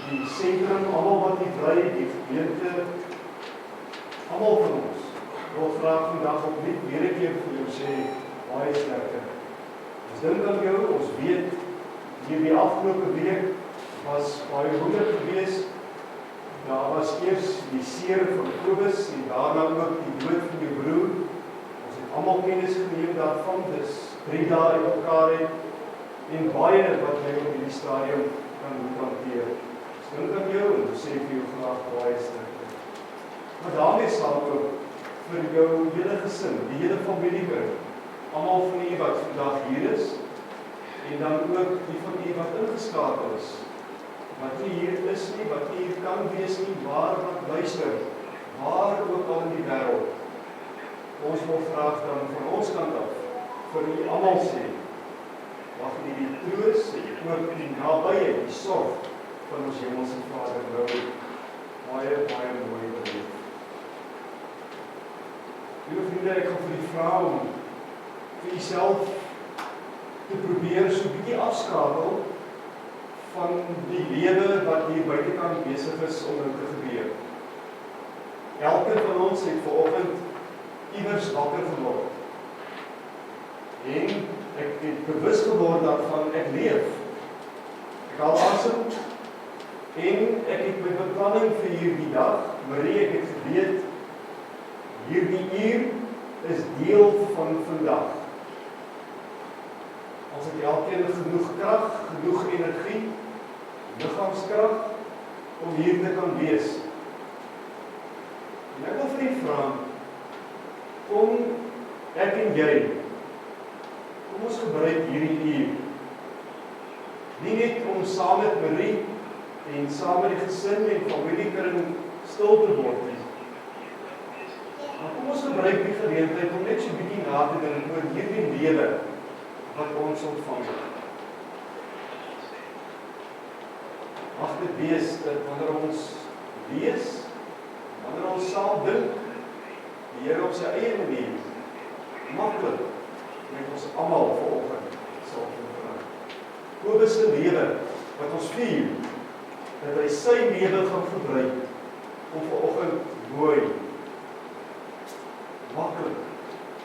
die sentrum, almal wat hier bly, die gemeente, almal van ons, wil graag vandag op net weer 'n keer vir jou sê, baie sterkte. Ons dink aan jou, ons weet, hier die afgelope week was baie moeilik geweest. Daar was eers die seer van Kobus en daarna ook die dood van jou broer. Ons het almal kennis geneem daarvan, dis 3 dae uit mekaar het en baie wat jy op hierdie stadium kan hanteer. Ons dink aan jou en ons sê vir jou graag baie sterkte. Maar daarmee saam ook vir jou hele gesin, die hele familiekring, almal van u wat vandag hier is en dan ook die van u wat ingeskakel is. Wat nie hier is nie, wat nie hier kan wees nie, waar wat luister, waar ook al in die wêreld. Ons wil graag dan van ons kant af vir u almal sê, mag u die troos en ook die nabye, die sorg van ons hemelse Vader nou baie, baie mooi beleef. Liewe vriende, ek gaan vir u vra om vir uself te probeer so 'n bietjie afskakel van die lewe wat hier buitekant besig is om nou te gebeur. Elkeen van ons het vanoggend iewers wakker geword. En ek het bewus geword daarvan ek leef. Ek haal asem en ek het my beplanning vir hierdie dag, Marie, ek het geweet, hierdie uur is deel van vandag. Ons het elkeen genoeg krag, genoeg energie, liggaamskrag om hier te kan wees. En ek wil vir u vra, kom ek en jy, kom ons gebruik hierdie uur, nie net om saam met Marie en saam met die gesin en familiekring stil te word nie, maar kom ons gebruik die geleentheid om net so 'n bietjie na te dink oor hierdie lewe wat ons ontvang het. Mag dit wees dat wanneer ons lees, wanneer ons saam dink, die Here op sy eie manier, maklik, met ons almal vanoggend sal vervang. Kobus se lewe, wat ons vier, dat hy sy lewe gaan gebruik, om vanoggend mooi, maklik,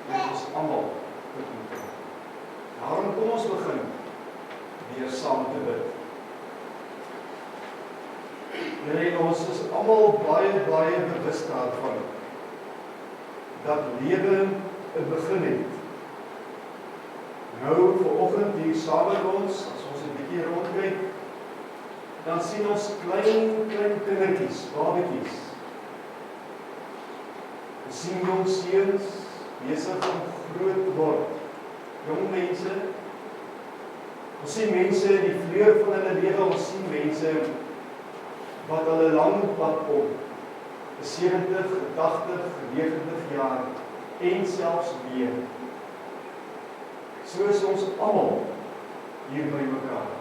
met ons almal te vervang. Daarom kom ons begin weer saam te bid. Here, ons is almal baie, baie bewus daarvan dat lewe 'n begin het. Nou vanoggend hier saam met ons, as ons 'n bietjie rondkyk, dan sien ons klein kindertjies, babetjies. Ons sien jong seuns besig om groot te word. Jong mense, ons sien mense in die vleur van hulle lewe, ons sien mense wat hulle lang pad kom, 70, 80, 90 jaar, en selfs meer. So is ons almal hier by mekaar.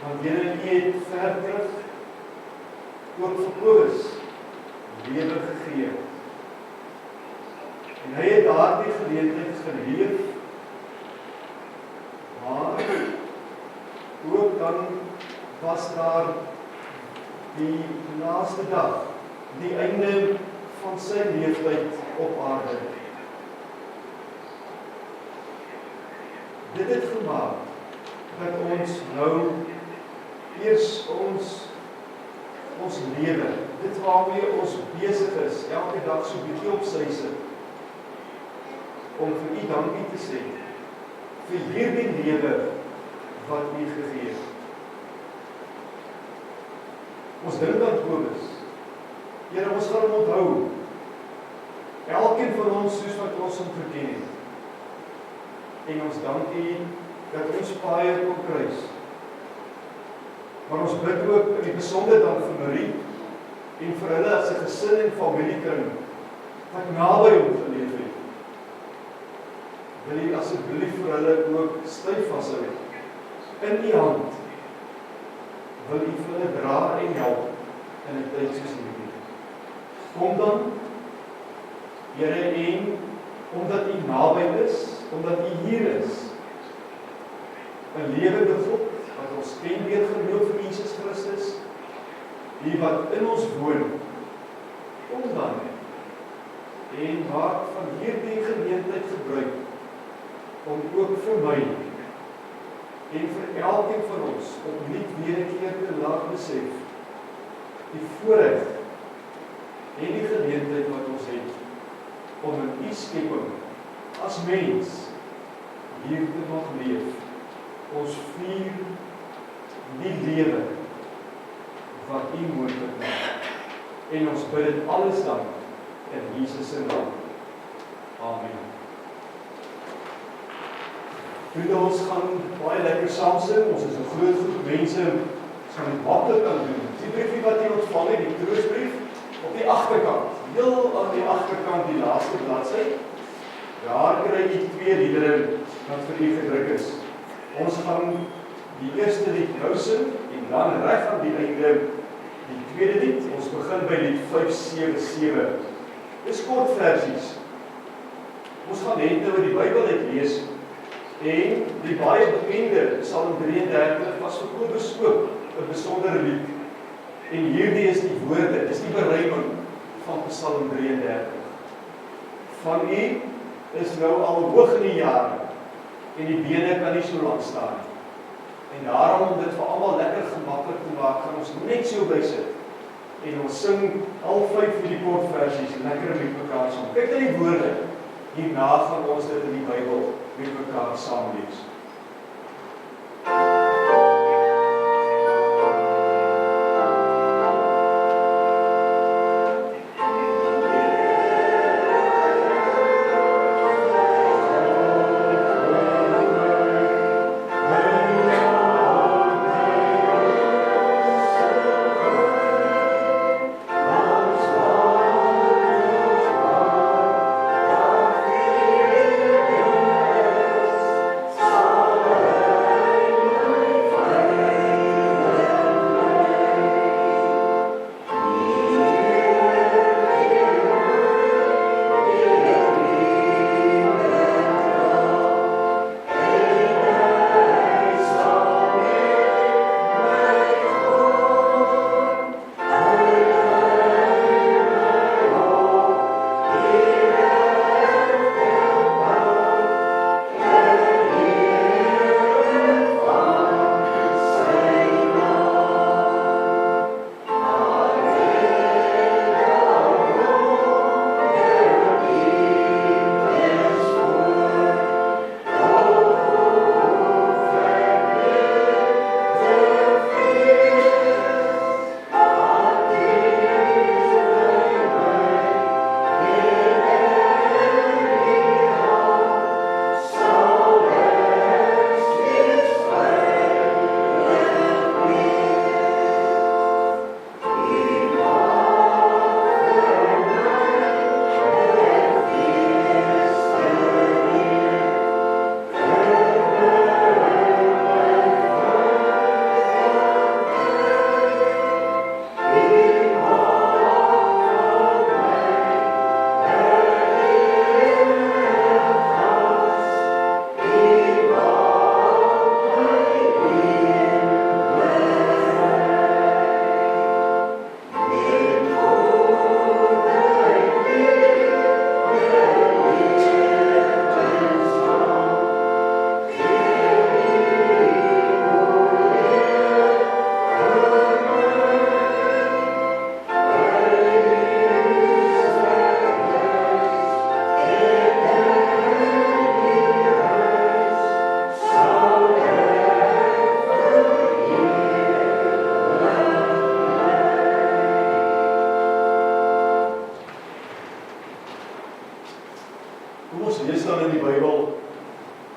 Want Here, U het ver terug, ook vir Kobus, lewe gegee. En hy het daardie geleentheid geleef, maar ook dan was daar die laaste dag, die einde van sy leeftyd op aarde. Dit het gemaak dat ons nou eers ons lewe, dit waarmee ons besig is, elke dag so bietjie op sy sit, om vir U dankie te sê, vir hierdie lewe wat U gegee het. Ons dink aan Kobus. Here, ons gaan hom onthou. Elkeen van ons soos wat ons hom geken het. En ons dank U dat ons paai kon kruis. Maar ons bid ook in die besonder dan vir Marie en vir hulle as 'n gesin en familiekring wat naby hom geleef het. Wil U asseblief vir hulle ook styf vashou in U hand. Wil U vir hulle dra en help in 'n tyd soos hierdie. Kom dan, Here, en omdat U naby is, omdat U hier is, 'n lewende God wat ons ons ken weer geloof in Jesus Christus, die wat in ons woon, kom dan en maak van hierdie geleentheid gebruik, om ook vir my, en vir elkeen van ons, opnuut weer 'n keer te laat besef, die voorreg, en die geleentheid wat ons het, om in U skepping, as mens, hier te mag leef, ons vier die lewe, wat U moontlik maak, en ons bid dit alles dan, in Jesus se naam. Amen. Vriende, ons gaan baie lekker saam sing, ons is 'n groot groep mense, ons gaan dit maklik kan doen. Die briefie wat jy ontvang het, die troostbrief, op die agterkant, heel aan die agterkant, die laaste bladsy, daar kry jy 2 liedere wat vir u gedruk is. Ons gaan die eerste lied nou sing, en dan reg aan die einde die tweede lied. Ons begin by lied 577. Dis kort versies. Ons gaan net nou die Bybel uitlees, en die baie bekende Psalm 33 was vir Kobus ook 'n besondere lied. En hierdie is die woorde, dis die beruiming van Psalm 33. Van u is nou al hoog in die jare, en die bene kan nie so lank staan nie. En daarom, om dit vir almal lekker gemaklik te maak, gaan ons net so by sit. En ons sing al 5 hierdie kort versies lekker met mekaar saam. Kyk na die woorde. Hierna gaan ons dit in die Bybel met mekaar saam lees.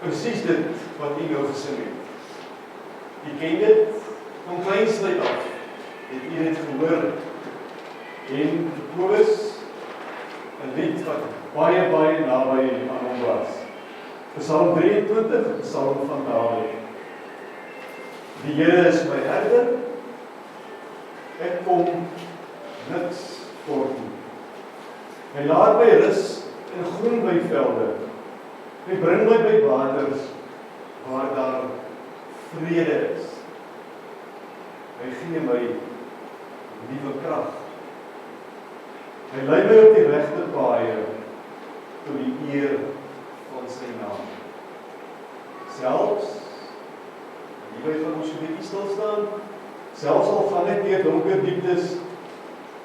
Presies dit wat u nou gesing het. U ken dit van kleinsheid af. Het u dit gehoor? En Kobus, 'n lied wat baie naby aan hom was. Psalm 23, Psalm van Dawid. Die Here is my herder, ek kom niks kort nie. Hy laat my rus in groen weivelde. Hy bring my by waters waar daar vrede is. Hy gee my nuwe krag. Hy lei my op die regte paaie tot die eer van sy naam. Selfs, hierby gaan ons 'n bietjie stil staan, selfs al gaan ek deur donker dieptes,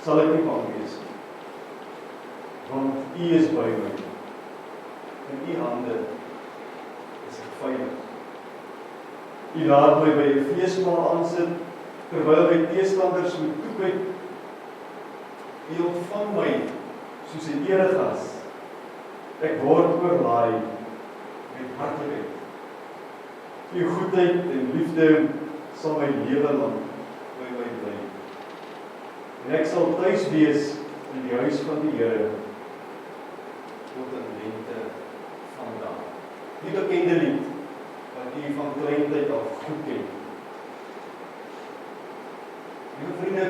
sal ek nie bang wees nie. Want U is by my. In U hande is ek veilig. U laat my by 'n feesmaal aansit, terwyl my teestanders moet toekyk. U ontvang my soos 'n eregas. Ek word oorlaai met hartlikheid. U goedheid en liefde sal my lewe lank by my bly. En ek sal tuis wees in die huis van die Here tot in lente van dae. Die bekende lied wat u van kleintyd af goed ken. Liewe vriende,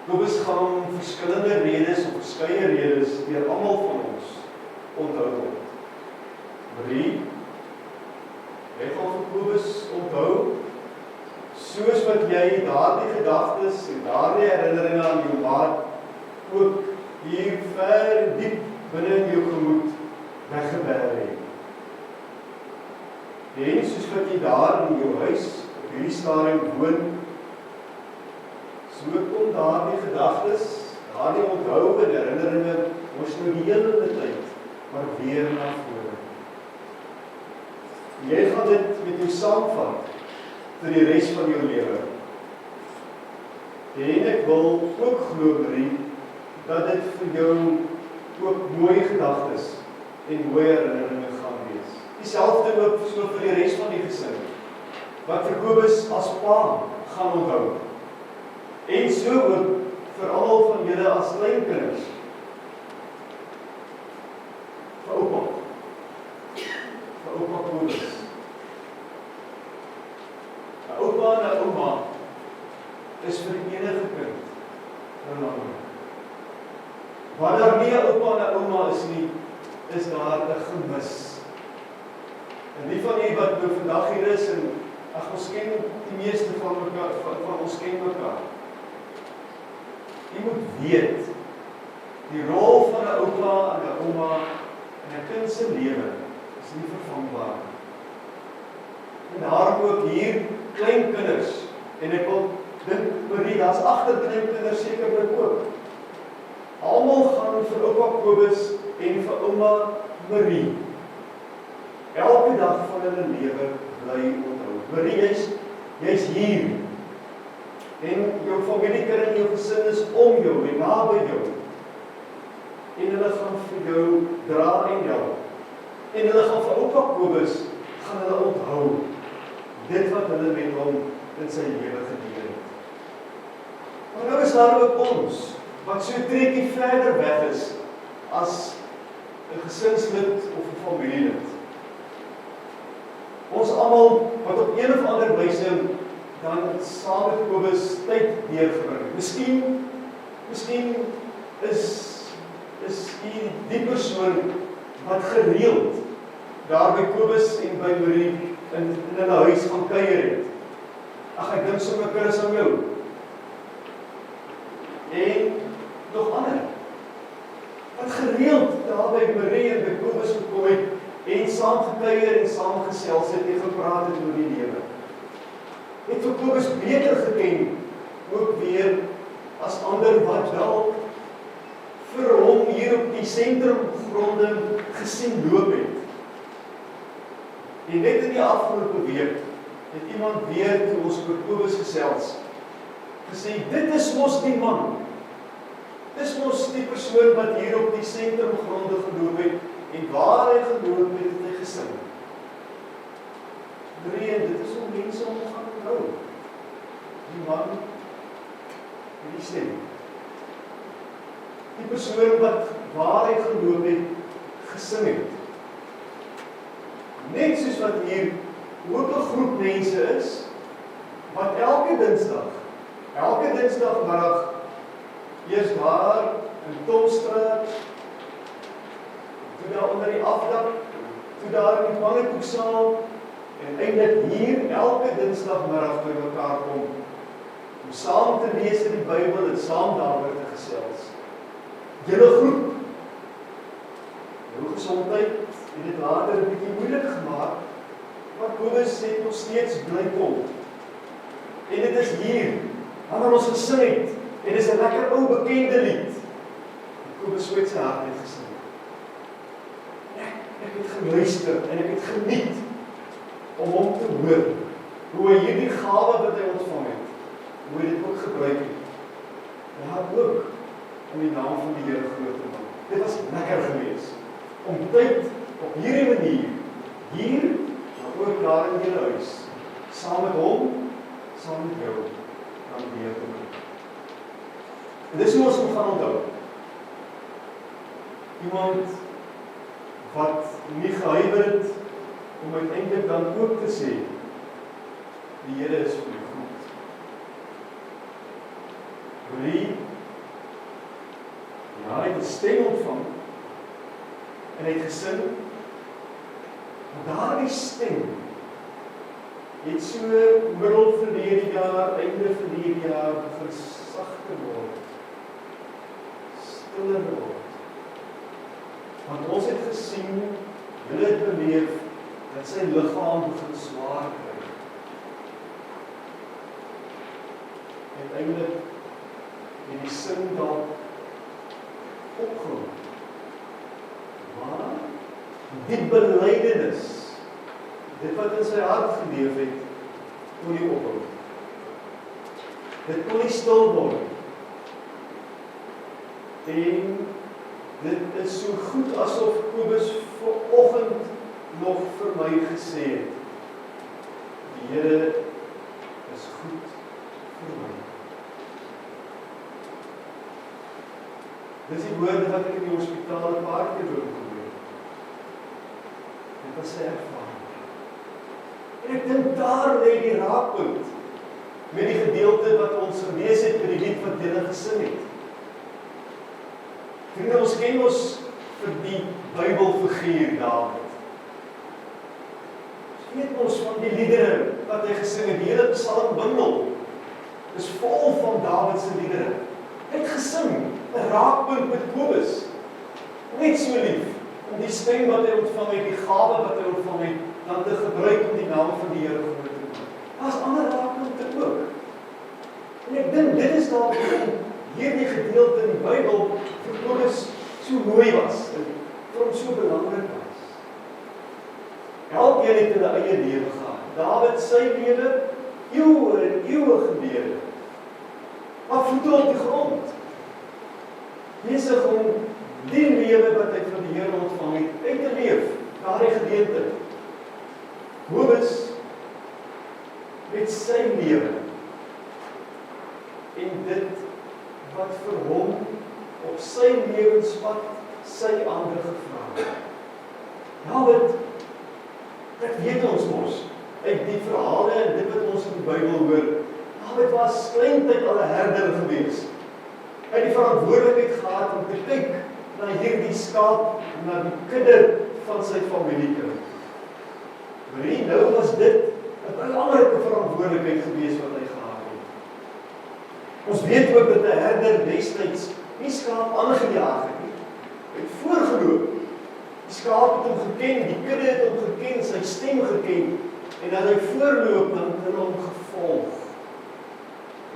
Kobus gaan om verskillende redes of verskeie redes deur almal van ons onthou word. Marie, jy gaan vir Kobus onthou, soos wat jy daardie gedagtes en daardie herinneringe aan jou maat ook hier ver diep binne in jou gemoed weggeberg het. En soos wat jy daar in jou huis op hierdie stadium woon, so kom daardie gedagtes, daardie onthou en herinneringe ons nou die hele tyd, maar weer na vore. Jy gaan dit met jou saamvat vir die res van jou lewe. En ek wil ook glo, Marie, dat dit vir jou ook mooi gedagtes en mooi herinneringe gaan wees. Dieselfde ook so vir die res van die gesin, wat vir Kobus as pa gaan onthou. En so ook vir almal van julle as kleinkinders. Vir oupa Kobus. 'n Oupa en 'n ouma is vir enige kind 'n naam. Waar daar nie 'n oupa en 'n ouma is nie, is daar 'n gemis. En die van julle wat nou vandag hier is, en ons ken die meeste van mekaar, van ons ken mekaar. Jy moet weet, die rol van 'n oupa en 'n ouma in 'n kind se lewe is nie vervangbaar. En daarom ook hier kleinkinders, en ek wil dink, Marie, daar's agterkleinkinders sekerlik ook. Almal gaan vir oupa Kobus en vir ouma Marie elke dag van hulle lewe bly onthou. Marie, jy's hier. En jou familiekring en jou gesin is om jou en naby jou. En hulle gaan vir jou dra en help. En hulle gaan vir oupa Kobus, gaan hulle onthou dit wat hulle met hom in sy lewe gedoen het. Maar nou is daar ook ons, wat so 'n treukie verder weg is, as 'n gesinslid of 'n familielid. Ons almal, wat op een of ander wyse dan saam met Kobus tyd deurbring. Miskien is u die persoon wat gereeld daar by Kobus en by Marie in hulle huis gaan kuier het. Ek dink sommer Chris aan jou. En nog ander, wat gereeld daar by Marie en by Kobus gekom het, en saam gekuier en saam gesels het en gepraat het oor die lewe. Het vir Kobus beter geken, ook weer as ander wat dalk vir hom hier op die sentrumgronde gesien loop het. En net in die afgelope week het iemand weer toe ons oor Kobus gesels, gesê, dit is mos die man, dis mos die persoon wat hier op die sentrumgronde geloop het, en waar hy geloop het, het hy gesing. En dit is hoe mense om gaan onthou. Die man en die stem. Die persoon wat waar hy geloop het, gesing het. Net soos wat hier ook 'n groep mense is, wat elke dinsdagmiddag eers daar in Tomstraat, toe daar onder die afdak, toe daar in die pannekoeksaal, en eintlik hier elke dinsdagmiddag by mekaar kom om saam te lees in die Bybel en saam daaroor te gesels. Julle groep, jou gesondheid het dit later 'n bietjie moeilik gemaak, maar Kobus het nog steeds bly kom. En dit is hier, wanneer ons gesing het, en dit is 'n lekker ou bekende lied. Kobus het sy hart net gesing. Ek het geluister en ek het geniet om hom te hoor, hoe hy hierdie gawe wat hy ontvang het, hoe hy dit ook gebruik het. Ja, ook om die naam van die Here groot te maak. Dit was lekker geweest, om tyd op hierdie manier, hier, maar ook daar in julle huis, saam met hom, saam met jou, kan deur te maak. En dis hoe ons moet gaan onthou. Iemand wat nie gehuiwer het om uiteindelik dan ook te sê, die Here is vir my goed. Marie, ja, hy het 'n stem ontvang en hy het gesing, maar daardie stem het so middel verlede jaar, einde verlede jaar begin sagter word, stiller word. Want ons het gesien, julle het beleef, dat sy liggaam begin swaar kry. Uiteindelik het die sin dalk opgehou. Maar die belydenis, dit wat in sy hart geleef het, kon nie ophou. Dit kon nie stil word. En dit is so goed asof Kobus vanoggend nog vir my gesê het, die Here is goed vir my. Dis die woorde wat ek in die hospitaal 'n paar keer gehoor. Dit was sy ervaring. En ek dink daar lê die raakpunt met die gedeelte wat ons gelees het by die lied wat julle gesing het. Vriende, ons ken ons vir die Bybelfiguur Dawid. Ons weet ons van die liedere wat hy gesing het, die hele psalmbundel is vol van Dawid se liedere. Hy het gesing, 'n raakpunt met Kobus. Net so lief, om die stem wat hy ontvang het, die gawe wat hy ontvang het, dan te gebruik om die naam van die Here groot te maak. Daar's ander raakpunte ook. En ek dink dit is daar hierdie gedeelte in die Bybel vir Kobus so mooi was, en vir hom so belangrik was. Elkeen het in 'n eie lewe gehad. Dawid sy lewe, eeue en eeue gelede. Maar voete op die grond. Besig om die lewe wat hy van die Here ontvang het, uit te leef, daardie gedeelte. Kobus met sy lewe en dit wat vir hom op sy lewenspad sy ander gevra het. Dawid, dit weet ons mos uit die verhale en dit wat ons in die Bybel hoor. Dawid was kleintyd al 'n herder gewees. Hy het die verantwoordelikheid gehad om te kyk na hierdie skaap, na die kudde van sy familiekring. Maar nou was dit 'n belangrike verantwoordelikheid gewees wat hy gehad het. Ons weet ook dat 'n herder destyds nie skaap aangejaag het nie. Hy het voorgeloop. Die skaap het hom geken, die kudde het hom geken, sy stem geken, en dan hy voorloop en hulle hom gevolg.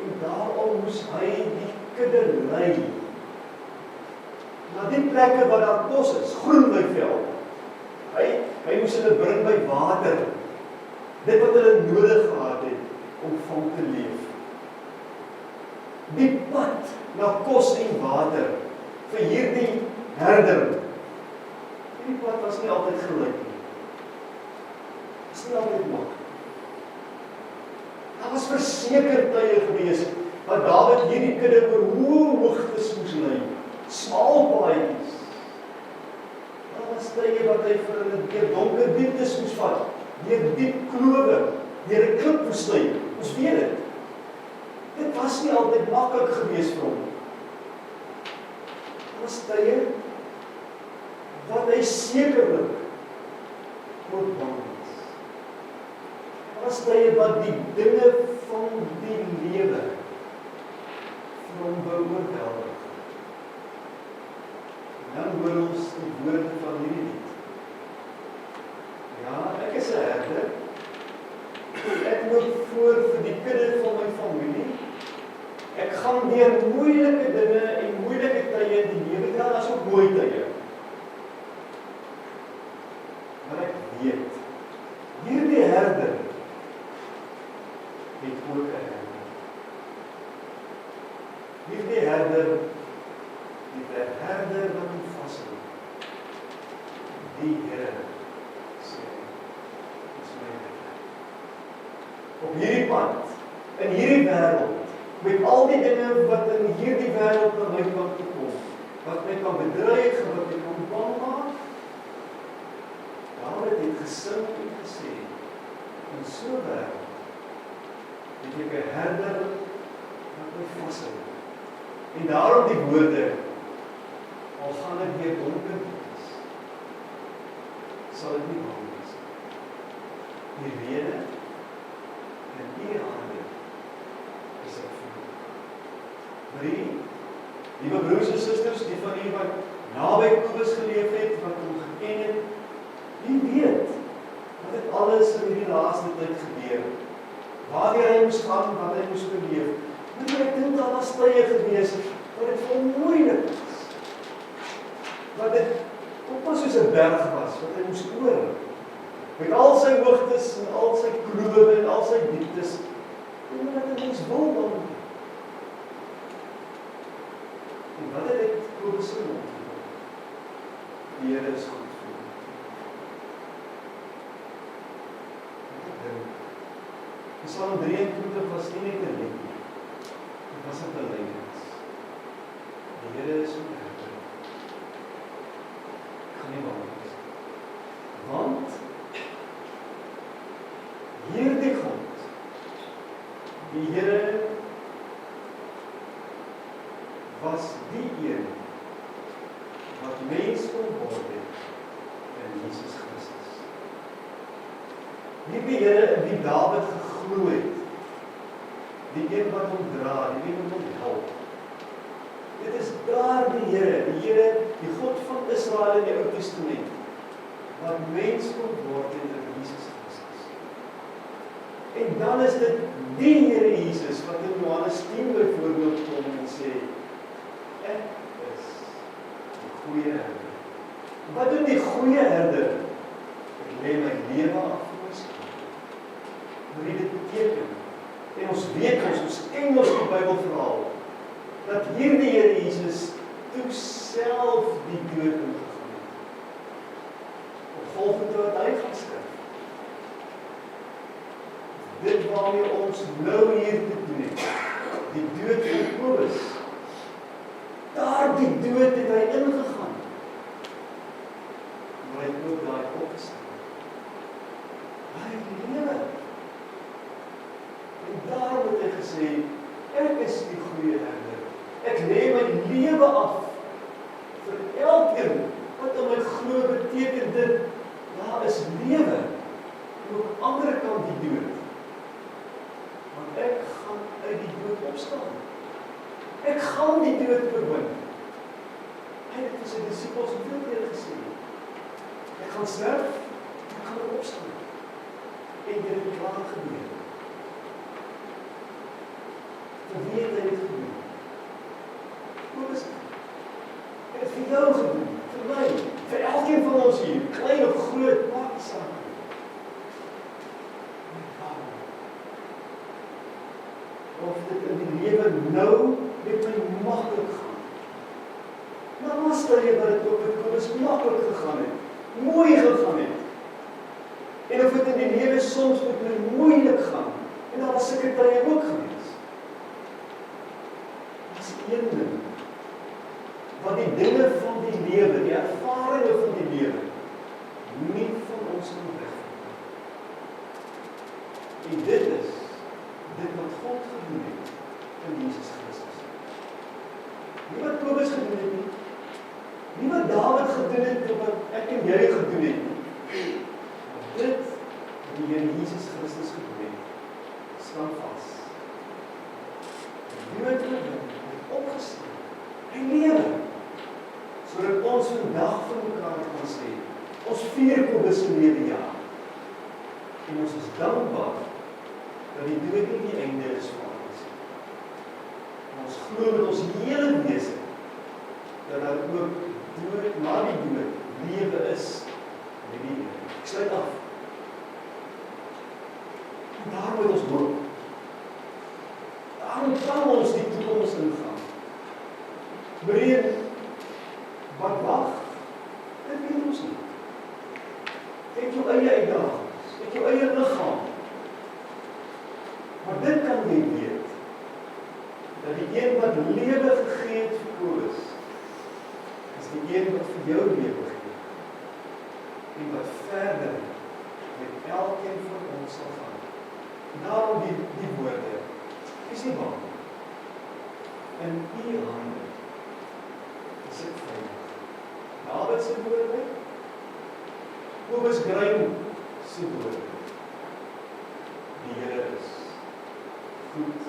En daarom moes hy die kudde lei na die plekke waar daar kos is, groen by veld. Hy moes hulle bring by water, dit wat hulle nodig gehad het om van te leef. Die pad na kos en water vir hierdie herder, die pad was nie altyd gelyk nie. Was nie altyd maklik. Daar was verseker tye gewees wat Dawid hierdie kudde oor hoë hoogtes moes lei, smal paadjies. Daar was tye wat hy vir hulle deur donker dieptes moes vat, deur diep klowe, deur 'n klipwoestyn. Ons weet dit. Dit was nie altyd maklik gewees vir hom. Daar was tye wat hy sekerlik moet bang was. Daar was tye wat die dinge van die lewe oorweldig. En dan hoor ons die woorde van hierdie lied. Ja, ek is 'n herder. Ek loop voor vir die kudde van my familie. Ek gaan deur moeilike dinge en moeilike tye in die lewe, ja, as ook mooi tye. Maar ek weet, hierdie herder het ook 'n herder. Hierdie herder het 'n herder wat hom vashou. Die Here sê, is my herder. Op hierdie pad, in hierdie wêreld, met al die dinge wat in hierdie wêreld na my kant toe kom, wat my kan bedreig, wat my kan bang maak, Dawid het gesing en gesê, in so 'n wêreld, het ek 'n herder wat my vashou. En daarom die woorde, al gaan ek deur donker wees, sal ek nie bang wees. Die rede en die hande is ek vir my. Liewe broers en susters, die van u wat naby Kobus geleef het, wat hom geken het, wie weet wat het alles in die laaste tyd gebeur. Waar hy moes gaan, wat hy moes beleef. Maar ek dink daar was tye gewees wat dit vir hom moeilik was. Wat dit ook maar soos 'n berg was wat hy moes oor. Met al sy hoogtes en al sy kroewe en al sy dieptes. En wat hy moes wil dan. En wat het dit Kobus se mond gedoen? Die Here is goed vir hom. Ek dink Psalm 23 was nie net 'n lied nie. Dit was 'n belydenis. Die Here is my herder. Ek gaan nie bang wees. Want hierdie God, die Here, was die een wat mens kon word het in Jesus Christus. Nie die Here in wie Dawid geglo het, die een wat hom dra, die een wat hom help. Dit is daar die Here, die God van Israel in die Ou Testament, wat mens kon word in Jesus Christus. En dan is dit die Here Jesus, wat in Johannes 10 byvoorbeeld kom en sê, ek is die goeie herder. Wat doen die goeie herder? Ek lê my lewe af vir my skaap. Wat dit beteken? En ons weet ons ken ons die Bybelverhaal, dat hierdie Here Jesus toe self die dood ingegaan het. Op Golgotha het hy gaan sterf. Dit waarmee ons nou hier te doen het, die dood van Kobus, daar die dood het hy ingegaan. Maar hy het ook daai opgestaan. Hy het lewe. En daarom het hy gesê, ek is die goeie herder. Ek lê my lewe af vir elkeen wat in my glo beteken dit, daar is lewe. En ook ander kant die dood. Want ek gaan uit die dood opstaan. Ek gaan die dood oorwin. Hy het vir sy disippels hoeveel keer gesê, ek gaan sterf, ek gaan opstaan. En dit het klaar gebeur. Vir wie het hy dit gedoen? Kobus, hy het vir jou gedoen, vir my, vir elkeen van ons hier, klein of groot, maak nie saak. Of dit in die lewe nou met my maklik gaan. Maar was daar jy wat dit ook met Kobus maklik gegaan het, mooi gegaan het. En of dit in die lewe soms met my moeilik gaan, en daar was sulke tye ook gewees. Dis een ding, wat die dinge van die lewe, die ervaringe van die lewe, nie van ons kan wegvat. En dit is dit wat God gedoen het in Jesus Christus. Nie wat Kobus gedoen het nie, nie wat Dawid gedoen het, wat ek en jy gedoen het nie. Maar dit wat die Here Jesus Christus gedoen het, staan vas. Die dood het opgestaan. Hy lewe. Sodat ons vandag vir mekaar kan sê, ons vier Kobus se lewejaar. En ons is dankbaar dat die dood nie die einde is vir ons. Ons glo met ons hele wese dat daar ook dood, na die dood, lewe is met die Here. Ek sluit af. En daar moet ons hoop. Daarom kan ons die toekoms ingaan. Breed, wat wag, dit weet ons nie. Het jou eie uitdagings, het jou eie liggaam. Maar dit kan jy weet, dat die een wat lewe gegee het vir Kobus, is die een wat vir jou lewe gegee het, en wat verder met elkeen van ons sal gaan. Daarom die woorde, is nie bang. In die hande is ek veilig. Dawid se woorde, Kobus Grein se woorde. Die Here is goed.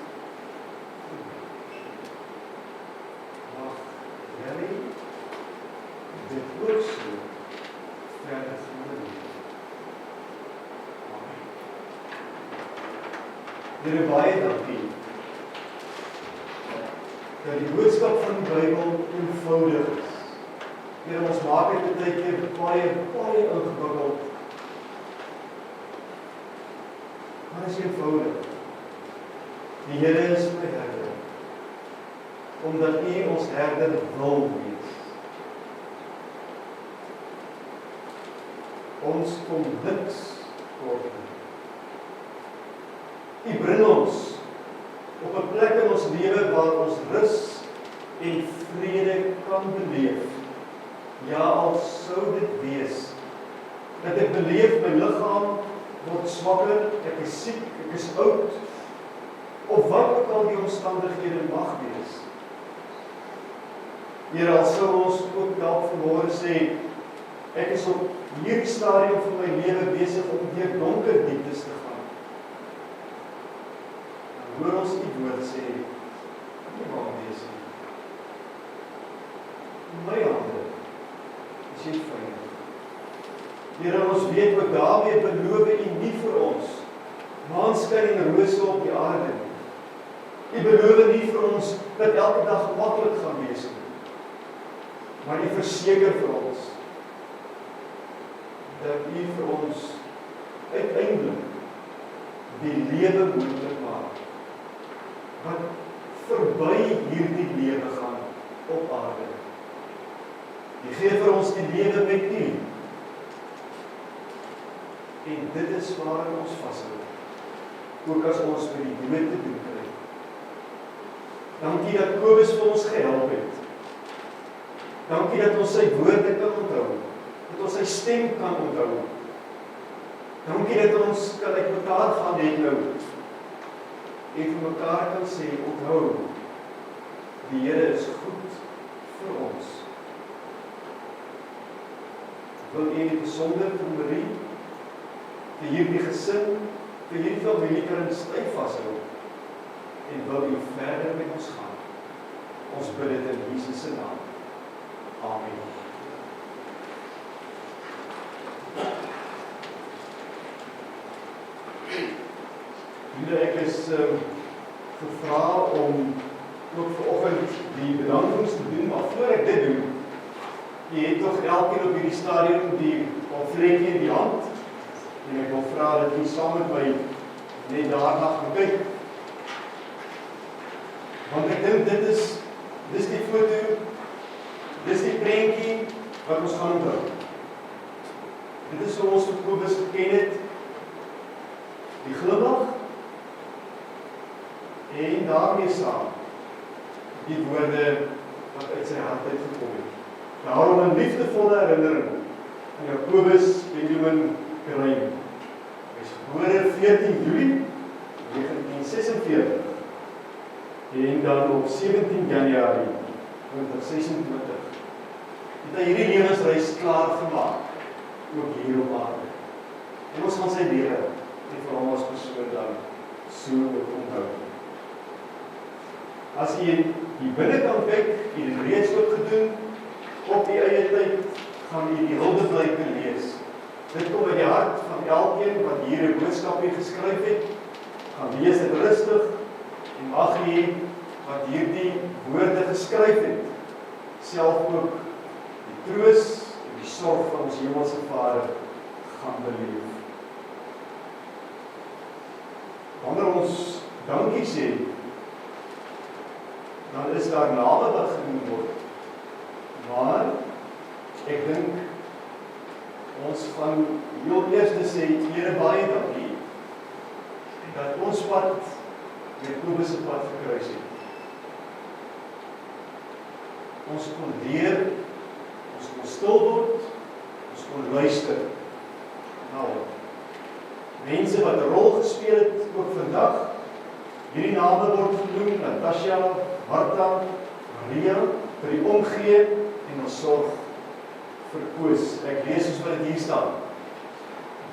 Mag jy dit ook so verder voeren. Amen. Here, baie dankie dat die boodskap van die Bybel eenvoudig is. Here, ons maak dit baie keer baie ingewikkeld. Maar dit is eenvoudig. Die Here is my herder, omdat U ons herder wil wees. Ons kom niks kort nie. U bring ons op 'n plek in ons lewe waar ons rus en vrede kan beleef. Ja, al sou dit wees dat ek beleef my liggaam word swakker, ek is siek, ek is oud, of wat ook al die omstandighede mag wees. Here, al sou ons ook dalk vanmôre sê, ek is op hierdie stadium van my lewe besig om deur donker dieptes te gaan. Hoor ons die woord sê, nie bang wees nie. In my hande is jy veilig. Here, ons weet ook daarmee beloof U nie vir ons maanskyn en rose op die aarde nie. U beloof nie vir ons dat elke dag maklik gaan wees nie. Maar U verseker vir ons dat U vir ons uiteindelik die lewe moontlik maak wat verby hierdie lewe gaan op aarde. U gee vir ons die lewe met U. En dit is waarin ons vashou, ook as ons met die dood te doen kry. Dankie dat Kobus vir ons gehelp het. Dankie dat ons sy woorde kan onthou, dat ons sy stem kan onthou. Dankie dat ons kan uit mekaar gaan net nou, en vir mekaar kan sê, onthou, die Here is goed vir ons. Wil U in die besonder vir Marie, vir hierdie gesin, vir hierdie familiekring styf vashou, en wil U verder met ons gaan. Ons bid dit in Jesus se naam. Amen. Ek is gevra om ook vanoggend die bedankings te doen, maar voor ek dit doen, jy het toch elkeen op hierdie stadium die pamfletjie in die hand, en ek wil vra dat jy saam met my net daarna gaan kyk. Want ek dink dis die foto, dis die prentjie wat ons gaan onthou. Dit is hoe ons vir Kobus geken het, die glimlag, en daarmee saam die woorde wat uit sy hart uitgekom het. Daarom 'n liefdevolle herinnering aan Jacobus Benjamin Grein. Hy is gebore 14 Julie 1946 en dan op 17 Januarie 2026 het hy hierdie lewensreis klaar gemaak, ook hier op aarde. En ons gaan sy lewe en vir hom as persoon dan so onthou. As jy die binnekant kyk, jy het reeds ook gedoen, op die eie tyd, gaan jy die Hildeblyke lees. Dit kom uit die hart van elkeen wat hier 'n boodskap hier geskryf het, gaan lees dit rustig, en mag jy wat hierdie woorde geskryf het, self ook die troos en die sorg van ons Hemelse Vader gaan beleef. Wanneer ons dankie sê, dan is daar name wat genoem word. Maar ek dink ons van heel eerste sê, Here baie dankie dat ons pad Jakobus se pad gekruis het. Ons kon leer, ons kon stil word, ons kon luister. Nou, mense wat 'n rol gespeel het, ook vandag, hierdie name word genoem, Natasha, Martha, Maria, vir die omgee en ons sorg vir Koos. Ek lees soos wat dit hier staan.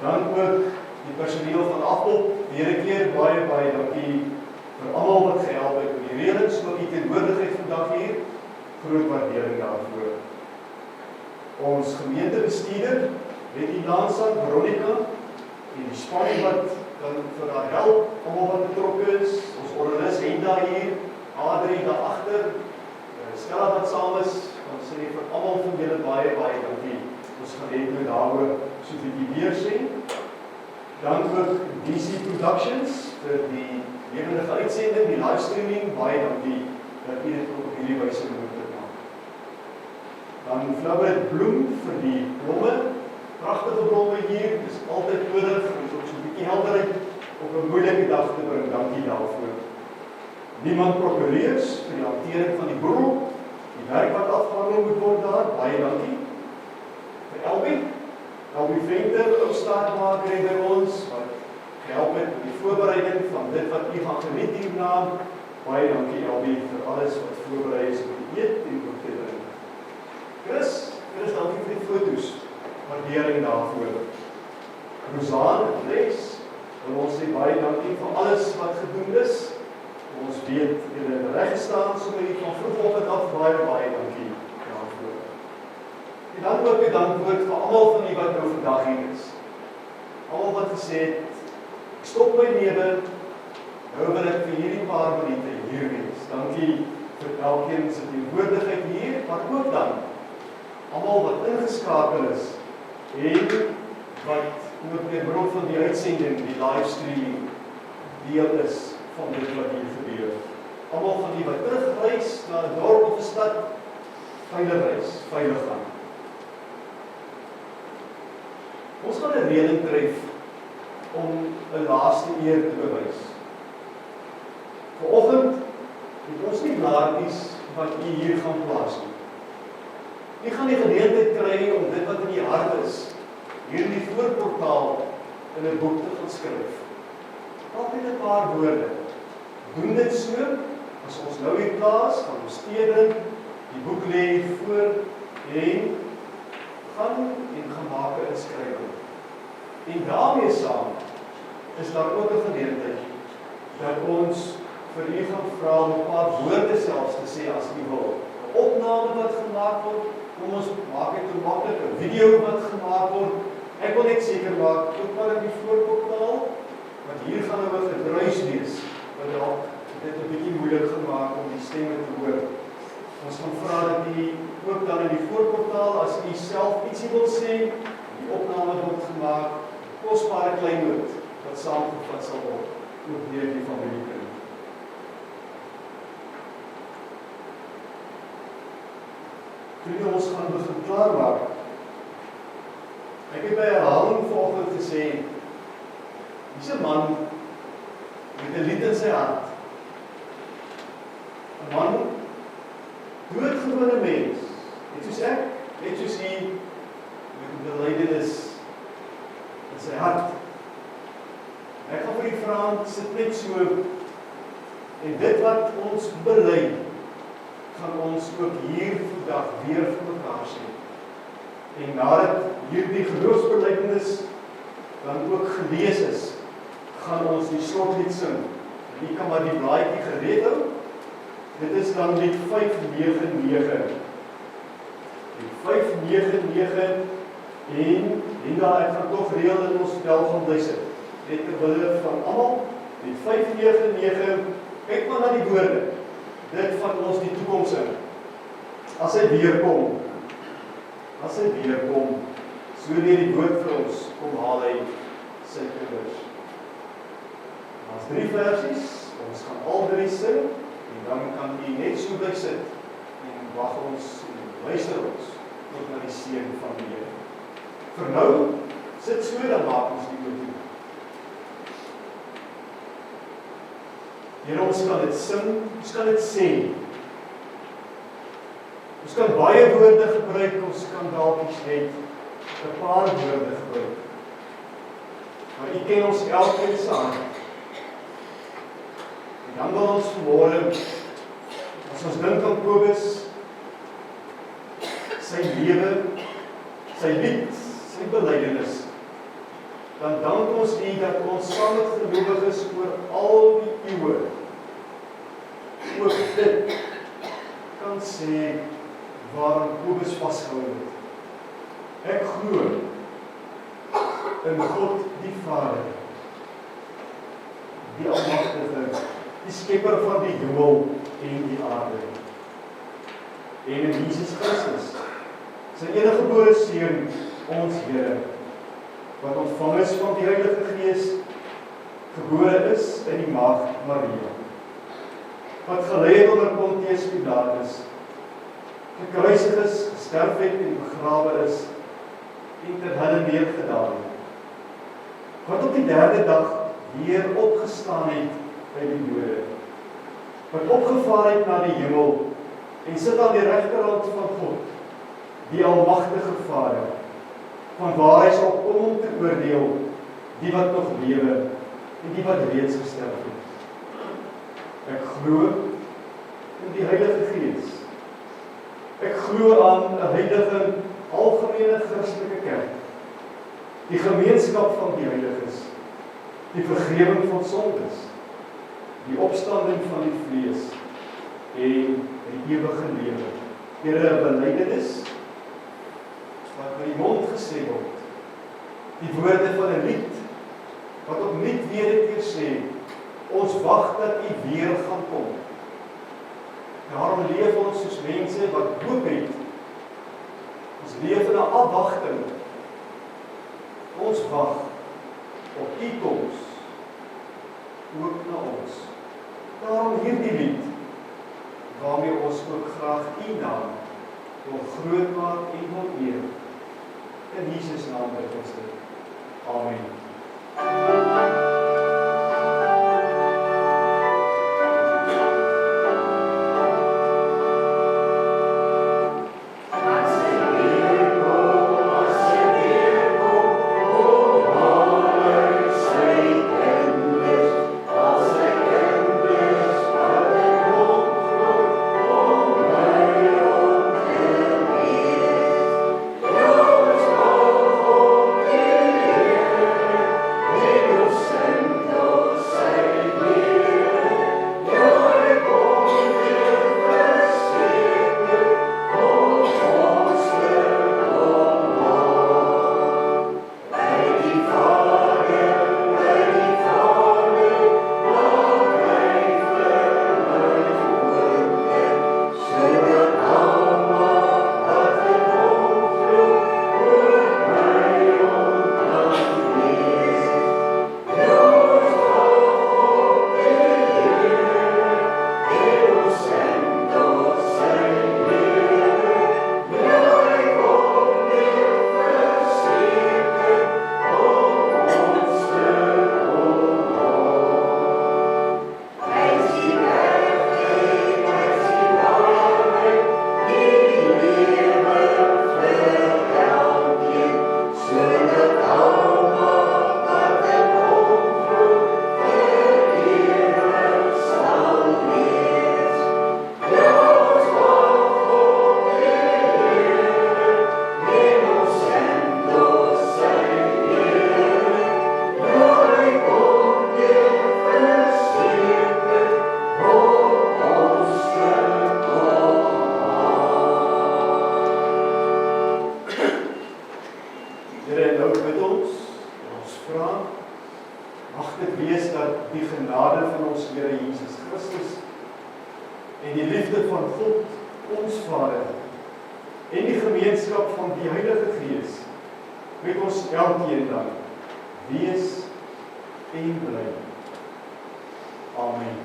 Dan ook die personeel van Appel, weer 'n keer baie dankie vir almal wat gehelp het met die reëlings, ook die teenwoordigheid vandag hier, groot waardering daarvoor. Ons gemeentebestuurder, Betty Lansan, Veronica, en die span wat dan vir haar help, almal wat betrokke is, ons organis Henda hier, Adrie daar agter, Stella wat saam is, ons sê vir almal van julle baie dankie. Ons gaan net nou daaroor so 'n bietjie weer sê. Dan ook DC Productions vir die lewendige uitsending, die livestreaming, baie dankie dat u dit op hierdie wyse moontlik maak. Dan Floweret Bloem vir die blomme, pragtige blomme hier, dis altyd nodig om so 'n bietjie helderheid op 'n moeilike dag te bring, dankie daarvoor. Niemand prokureurs vir die hantering van die boedel, die werk wat afgehandel moet word daar, baie dankie. Vir Elbie Venter, ou staatmaker by ons, wat gehelp het met die voorbereiding van dit wat u gaan geniet hierna. Baie dankie Elbie vir alles wat voorberei is om die eet en ook te drink. Chris, dankie vir die foto's, waardering daarvoor. Rosanne, Les, wil ons sê baie dankie vir alles wat gedoen is. Ons weet, julle het reg gestaan, so met die van vroegoggend af, baie dankie daarvoor. En dan ook 'n dankwoord vir almal van u wat nou vandag hier is. Almal wat gesê het, ek stop my lewe, nou wil ek vir hierdie paar minute hier wees. Dankie vir elkeen se teenwoordigheid hier, maar ook dan almal wat ingeskakel is en wat ook deur middel van die uitsending, die livestreaming deel is van dit wat hier gebeur. Almal van die wat terugreis na 'n dorp of 'n stad, veilig gaan. Ons gaan 'n reëling tref om 'n laaste eer te bewys. Vanoggend het ons nie blaartjies wat u hier gaan plaas nie. U gaan die geleentheid kry om dit wat in die hart is, hier in die voorportaal in 'n boek te gaan skryf. Altyd 'n paar woorde. Doen dit so, as ons nou hier plaas, gaan ons teken, die boek lê hier voor, en gaan maak 'n inskrywing. En daarmee saam is daar ook 'n geleentheid dat ons vir u gaan vra om 'n paar woorde selfs te sê as u wil. 'n Opname wat gemaak word, kom ons maak dit maklik, 'n video wat gemaak word. Ek wil net seker maak, ook maar in die voorportaal, want hier gaan nou 'n gedruis wees, wat dalk dit 'n bietjie moeilik gemaak om die stemme te hoor. Ons gaan vra dat u ook dan in die voorportaal, as u self ietsie wil sê, die opname word gemaak, kosbare kleinwoord wat saamgevat sal word, ook deur die familiekring. Vriende, ons gaan begin klaarmaak. Ek het by herhaling vanoggend gesê, dis 'n man met 'n lied in sy hart. 'n Man, doodgewone mens, net soos ek, net soos hy, met 'n belydenis in sy hart. Ek gaan vir die vraag, sit net so, en dit wat ons bely, gaan ons ook hier vandag weer vir mekaar sê. En nadat hierdie geloofsbelijdenis dan ook gelees is, gaan ons die slotlied sing. En u kan maar die blaadjie gereed hou, Dit is dan lied 599. Lied 599 en Linda, ek gaan toch reël in ons tel van bly sit. Net terwille van almal, lied 599, kyk maar na die woorde. Dit vat ons die toekoms in. As hy weer kom, so deur die woord vir ons, kom haal hy sy kinders. Daar's 3 versies, ons gaan al 3 sing, en dan kan die net so bly sit, en wag ons, en luister ons, tot na die seën van die Here. Vir nou, sit so, dan maak ons die oor toe. Here, ons kan dit sing, ons kan dit sê. Ons kan baie woorde gebruik, ons kan dalk net 'n paar woorde gebruik. Maar U ken ons elkeen se hart. En dan wil ons vanmôre, as ons dink aan Kobus, sy lewe, sy lied, sy belydenis, dan dank ons U dat ons saam met gelowiges oor al die eeue ook dit kan sê waarin Kobus vasgehou het. Ek glo in God die Vader, die Almagtige, die Skepper van die hemel en die aarde, en in Jesus Christus, sy enige gebore Seun, ons Here, wat ontvang is van die Heilige Gees, gebore is in die maagd Maria, wat gelê het onder Pontius Pilatus, gekruisig is, gesterf het en begrawe is, en ter helle neergedaal het, wat op die 3de dag weer opgestaan het by die dode, wat opgevaar het na die hemel, en sit aan die regterhand van God, die Almagtige Vader, van waar hy sal kom om te oordeel, die wat nog lewe, en die wat reeds gesterf het. Ek glo in die Heilige Gees. Ek glo aan 'n heilige, algemene Christelike kerk, die gemeenskap van die heiliges, die vergewing van sondes, die opstanding van die vlees en die ewige lewe. Here, 'n belydenis wat met die mond gesê word, die woorde van 'n lied wat opnuut weer 'n keer sê, ons wag dat U weer gaan kom. Daarom leef ons soos mense wat hoop het. Ons leef in 'n afwagting. Ons wag op U koms, ook na ons. Daarom hierdie lied, waarmee ons ook graag U naam wil groot maak en wil eer. In Jesus naam bid ons dit. Amen. Amen. en die liefde van God, ons Vader, en die gemeenskap van die Heilige Gees, met ons elkeen dan, wees en bly. Amen.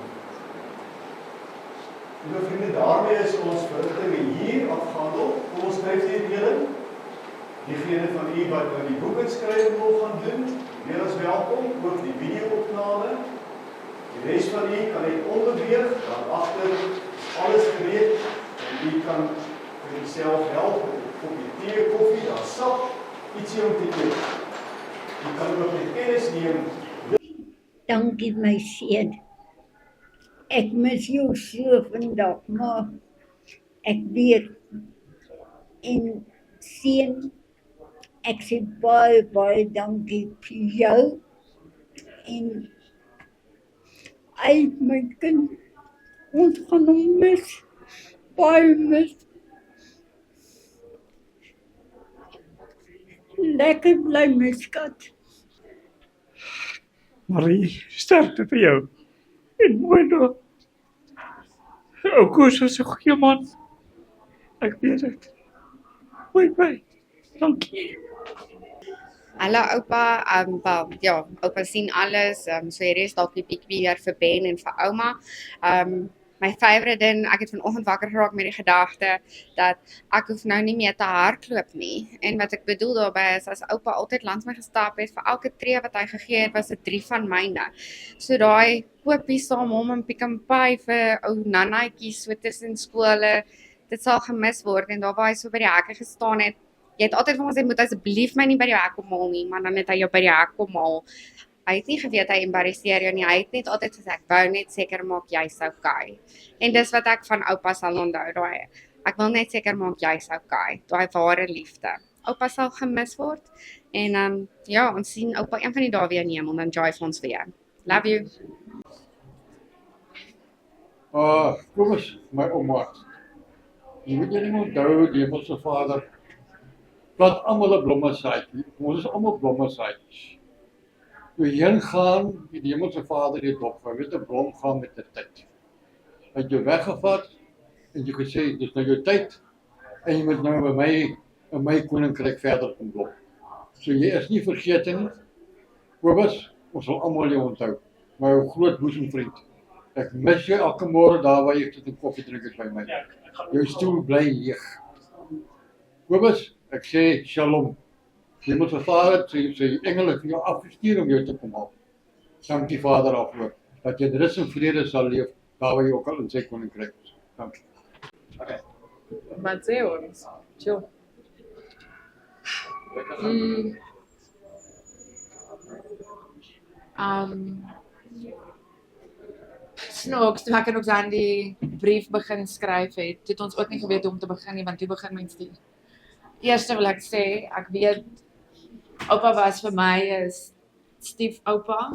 En vriende, daarmee is ons verrigtinge hier afgehandel. Kom ons skryf die deling. Diegene van u wat nou die boekenskrywing wil gaan doen, weer as welkom, ook die video-opname. Die res van u kan net onbeweeg, dan agter alles gereed, en u kan vir uself help, op die thee, koffie, daar sap, ietsie om te eet. U kan ook net kennis neem. Dankie my seun. Ek mis jou so vandag, maar ek weet en seun, ek sê baie dankie vir jou en my kind, ons gaan hom mis, baie mis. Lekker bly my skat. Marie, sterkte vir jou. En mooi nog. Ou Koos was 'n goeie man. Ek weet dit. Mooi bly. Dankie. Hallo oupa, ja, oupa sien alles, so hier is dalk die bietjie weer vir Ben en vir ouma. My favourite ding, ek het vanoggend wakker geraak met die gedagte dat ek hoef nou nie meer te hardloop nie. En wat ek bedoel daarbey is, as oupa altyd langs my gestap het, vir elke tree wat hy gegee het, was dit 3 van myne. So daai koopie saam hom en Pick n Pay vir ou nannaatjies so tussen skole, dit sal gemis word. En daar waar hy so by die hekke gestaan het, jy het altyd van ons sê, moet asseblief my nie by die hek kom haal nie, maar dan het hy jou by die hek kom haal. Hy het nie geweet hy embarrasseer jou nie, hy het net altyd gesê, ek wou net seker maak jy's okay. En dis wat ek van oupa sal onthou, daai, ek wil net seker maak jy's okay, daai ware liefde. Oupa sal gemis word, en ja, ons sien oupa een van die dae weer in die hemel, dan joy vir ons weer. Love you. Kom eens, my ouma. Jy moet nie onthou, die Hemelse Vader, plant almal 'n blommesaaitjie. Ons is almal blommesaaitjies. Toe jy heen gaan, die Hemelse Vader het dop, met 'n blom gaan met 'n tyd. Hy het jou weggevat en jy gesê, dis nou jou tyd en jy moet nou by my in my koninkryk verder kom blom. So jy is nie vergete nie. Kobus, ons sal almal jou onthou. My groot boesemvriend. Ek mis jou elke môre daar waar jy sit en koffie drink is by my. Jou stoel bly leeg. Kobus, ek sê shalom. Jy moet Vader sy engele vir jou afgestuur om jou te kom haal. Dankie Vader daarvoor, dat jy in rus en vrede sal leef, daar waar jy ook al in sy koninkryk is. Dankie. Wat sê ons? Chill. Snaaks, toe ek en Oksana die brief begin skryf het, het ons ook nie geweet hoe om te begin nie, want toe begin mens die. Eerste wil ek sê, ek weet, oupa was vir my 'n stiefoupa,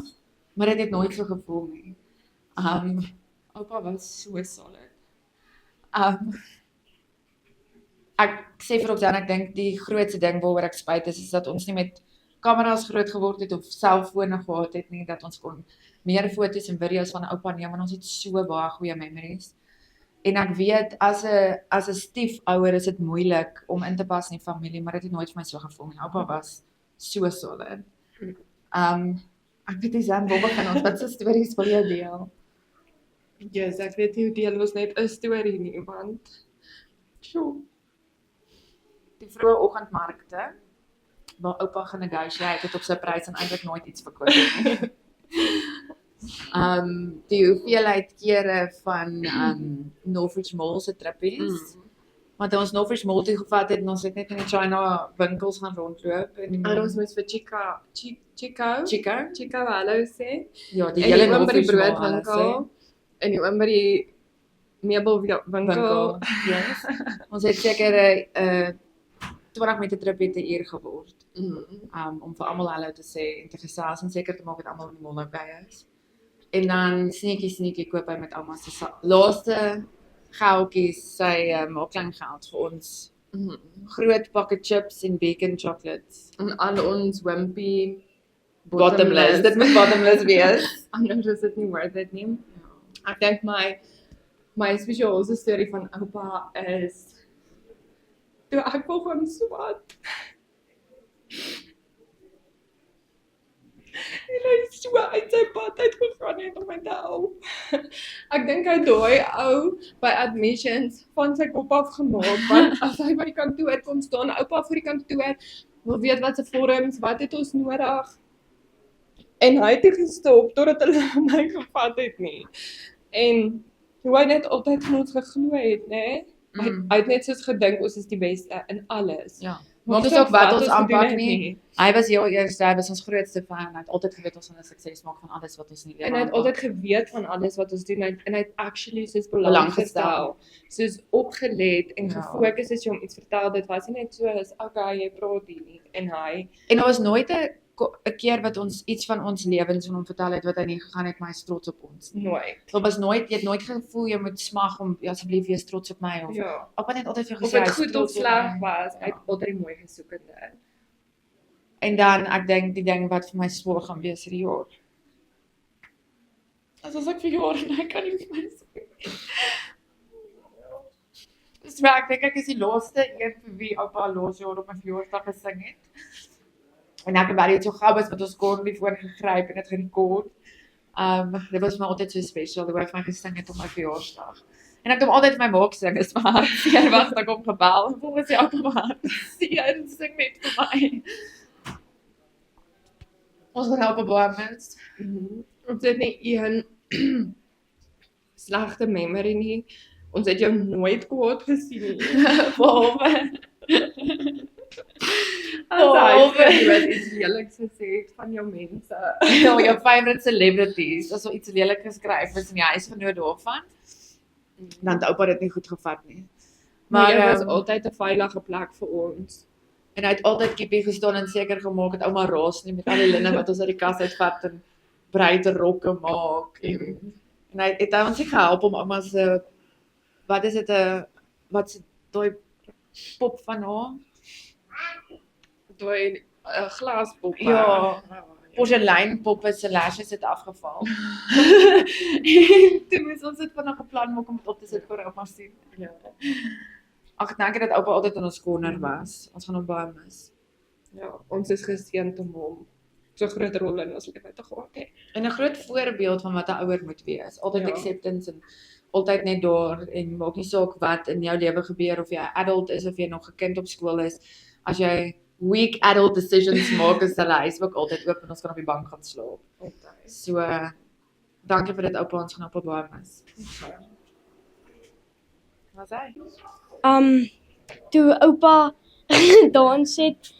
maar dit het nooit so gevoel nie. Oupa was so solid. Ek sê vir Oksana, ek dink die grootste ding waaroor ek spyt is dat ons nie met kameras groot geword het of selfone gehad het nie, dat ons kon meer foto's en video's van oupa neem, en ons het so baie goeie memories. En ek weet, as 'n stiefouer is dit moeilik om in te pas in die familie, maar dit het nooit vir my so gevoel nie. Oupa was so solid. Ek weet nie, Zan, waar begin ons, wat se stories wil jy deel? Yes, ek weet nie hoe deel ons net 'n storie nie, want Die vroeë oggendmarkte, waar oupa genegotiate het op sy prys en eintlik nooit iets verkoop het nie. Die hoeveelheid kere van Northridge Mall se trippies, want ons Northridge Mall toe gevat het en ons het net in die China winkels gaan rondloop. En ons moes vir Chico hallo sê. Ja, die En hele die oom by die Northridge Mall broodwinkel, en die oom by die meubelwinkel. Yes. Ons het seker 20 minute trip het 'n uur geword. Om vir almal hallo te sê en te gesels en seker te maak dat almal in die mall naby is. En dan sneetjie koop hy met almal se laaste geldjies sy maakling geld vir ons. Groot pakke chips en bacon chocolates. En al ons wimpy Bottomless, dit moet bottomless wees. Anders is dit nie worth it nie. Ek dink my My spesiaalste storie van oupa is toe ek wil gaan swat. En hy is so uit sy pad uitgegaan het om my te help. Ek dink hy daai ou by admissions van sy kop af gemaak, want as hy by die kantoor kom staan, oupa vir die kantoor, wil weet wat se vorms, wat het ons nodig. En hy het nie gestop totdat hulle my gevat het nie. En hoe hy net altyd van ons geglo het, né? Hy het net soos gedink ons is die beste in alles. Ja. Maar dis ook wat ons aanpak nie. Hy was heel eerste, hy was ons grootste fan. Hy het altyd geweet ons gaan 'n sukses maak van alles wat ons in die lewe En hy het aanpak. altyd geweet van alles wat ons doen en hy het actually soos belang gestel. Soos opgelet en gefokus as jy hom iets vertel. Dit was nie net so as okay, jy praat hier nie. En hy En daar was nooit 'n keer wat ons iets van ons lewens van hom vertel het wat hy nie gegaan het, maar hy is trots op ons. nooit. Daar was nooit, jy het nooit gevoel jy moet smag om asseblief wees trots op my of Ja. Oupa het altyd vir Of gesê dit hy is goed of trots op sleg my. was, hy het altyd mooi gesoek in dit. En dan ek dink die ding wat vir my swaar gaan wees hierdie jaar. As ek verjaar en ek kan nie vir my sê. Dis waar ek dink ek is die laaste een vir wie oupa laas jaar op my verjaarsdag gesing het. En ek het baie iets so gou as wat ons kon nie voor gegryp en dit gerekord. Dit was my altyd so special, hoe hy vir my gesing het op my verjaarsdag. En ek het hom altyd vir my maak sing, is my hart seer was, ek hom gebel, en volgens die oupa my hart seer, en sing net vir my. Ons gaan help baie mens. Ons het nie een slegte memory nie. Ons het jou nooit kwaad gesien nie. Behalve. As hy wat iets leliks gesê het van jou mense. Ja, jou favorite celebrities, as er iets lelik geskryf is en jy is genoeg daarvan, dan het oupa dit nie goed gevat nie. Maar jy was altyd 'n veilige plek vir ons. En hy het altyd kiepie gestaan en seker gemaak het ouma raas nie met al die linne wat ons uit die kas uitvat en breite rokke maak. En hy het ons nie gehelp om ouma se, wat is dit, wat se daai pop van haar? Daai glaspop. Ja, porseleinpoppe se lashes het afgeval. En toe moes ons dit vandag 'n plan maak om dit op te sit vir ouma sien. Ja. Ag, dankie dat oupa altyd in ons corner was. Ons gaan hom baie mis. Ja, ons is geseënd om hom so groot rol in ons lewe te gehad het. En 'n groot voorbeeld van wat 'n ouer moet wees. Altyd Ja. acceptance en altyd net daar en maak nie saak wat in jou lewe gebeur of jy 'n adult is of jy nog 'n kind op skool is. As jy weak adult decisions maak, is hulle huis ook altyd oop en ons kan op die bank gaan slaap. So, dankie vir dit oupa, ons gaan oupa baie mis. Wat sê? Toe oupa dans het,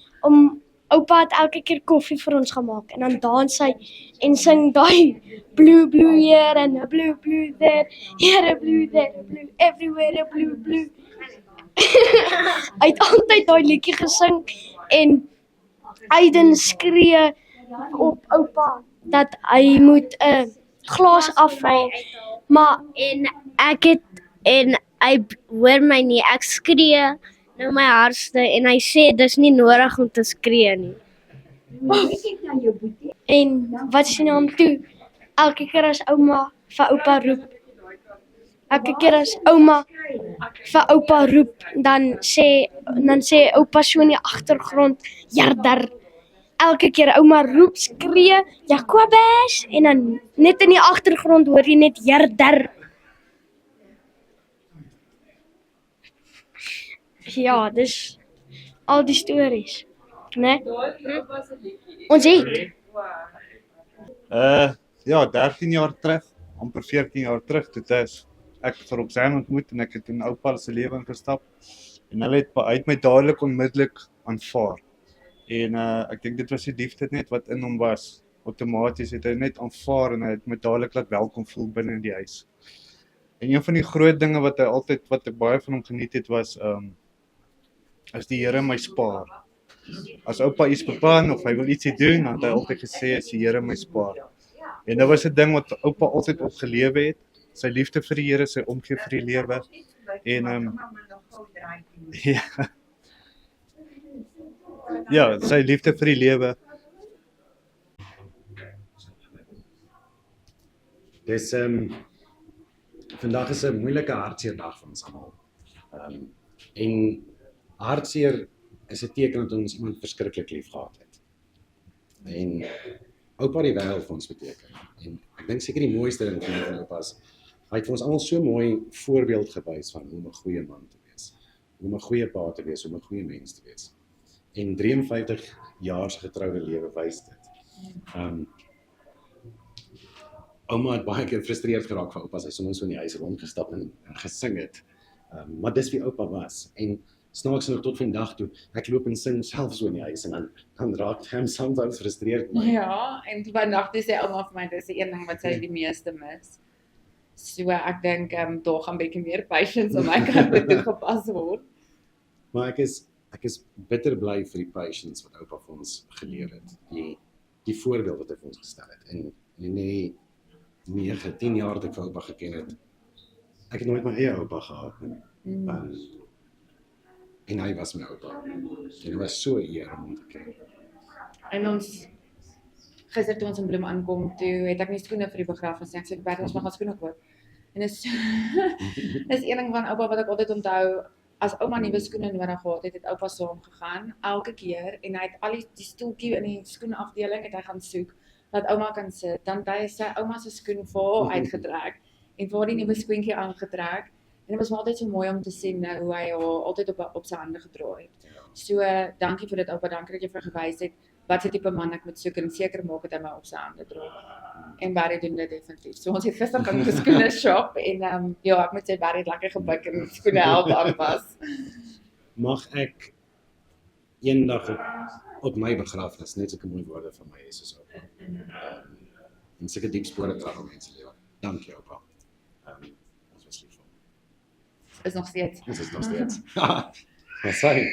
oupa het elke keer koffie vir ons gemaak en dan dans hy en sing daai blue here and a blue there, here a blue there, a blue everywhere a blue. Hy het altyd daai liedjie gesing en Aiden skree op oupa dat hy moet 'n glas afhaal, maar en hy hoor my nie, ek skree nou my hardste en hy sê dis nie nodig om te skree nie. En wat is die naam toe? Elke keer as ouma vir oupa roep, elke keer as ouma vir oupa roep, dan sê oupa so in die agtergrond, Jardar. Elke keer ouma roep, skree, Jacobus, en dan net in die agtergrond hoor jy net Jardar. Ja, dis al die stories, né? Ons het. Ja, 13 jaar terug, amper 14 jaar terug, toe ek vir Roxanne ontmoet en ek het in oupa se lewe ingestap. En hy het my dadelik onmiddellik aanvaar. En ek dink dit was die liefde net wat in hom was. Outomaties het hy net aanvaar en hy het my dadelik laat welkom voel binne in die huis. En een van die groot dinge wat ek baie van hom geniet het was as die Here my spaar. As oupa iets beplan of hy wil ietsie doen, dan het hy altyd gesê as die Here my spaar. En dit was 'n ding wat oupa altyd opgelewe het, sy liefde vir die Here, sy omgee vir die lewe. En ja, sy liefde vir die lewe. Dis Vandag is 'n moeilike hartseer dag vir ons almal. En hartseer is 'n teken dat ons iemand verskriklik lief gehad het. En oupa het die wêreld vir ons beteken. En ek dink seker die mooiste ding van oupa is, hy het vir ons almal so mooi voorbeeld gewys van hoe om 'n goeie man te wees, hoe om 'n goeie pa te wees, hoe om 'n goeie mens te wees. En 53 jaar se getroude lewe wys dit. Ouma het baie keer frustreerd geraak van oupa as hy soms so in die huis rondgestap en gesing het. Maar dis wie oupa was. En snaaks nog tot vandag toe, ek loop en sing self so in die huis en dan raak hy soms frustreerd my. Ja, en vandag toe sê ouma vir my, dis die een ding wat sy die meeste mis. So ek dink daar gaan 'n bietjie meer patience aan my kant toegepas word. Maar ek is bitter bly vir die patience wat oupa vir ons geleer het. Die voorbeeld wat hy vir ons gestel het. En in die 9-10 jaar wat ek vir oupa geken het, ek het nooit my eie oupa gehad nie. En hy was my oupa. En dit was so 'n eer om te ken. En ons gister toe ons in Bloem aankom, toe het ek nie skoene vir die begrafnis nie. Ek sê Bert, ons mag ons skoene koop. En dis dis een ding van oupa wat ek altyd onthou. As ouma nuwe skoene nodig gehad het, het oupa saam gegaan elke keer en hy het al die stoeltjie in die skoenafdeling het hy gaan soek dat ouma kan sit. Dan het hy sy ouma se skoen vir haar uitgetrek en vir haar die nuwe skoentjie aangetrek. En dit was maar altyd so mooi om te sien hoe hy haar altyd op sy hande gedra het. So dankie vir dit oupa, dankie dat jy vir gewys het wat se tipe man ek moet soek en seker maak dat hy my op sy hande dra. En Barry doen dit definitief. So ons het gister gaan vir skoene shop en ja, ek moet sê Barry het lekker gebuk en skoene help aanpas. Mag ek eendag op my begrafnis net sulke mooi woorde van my hê soos oupa. En sulke diep spore trap in mense lewe. Dankie oupa. Ons was lief vir hom. Is nog steeds. Ons is nog steeds. Wat sê jy?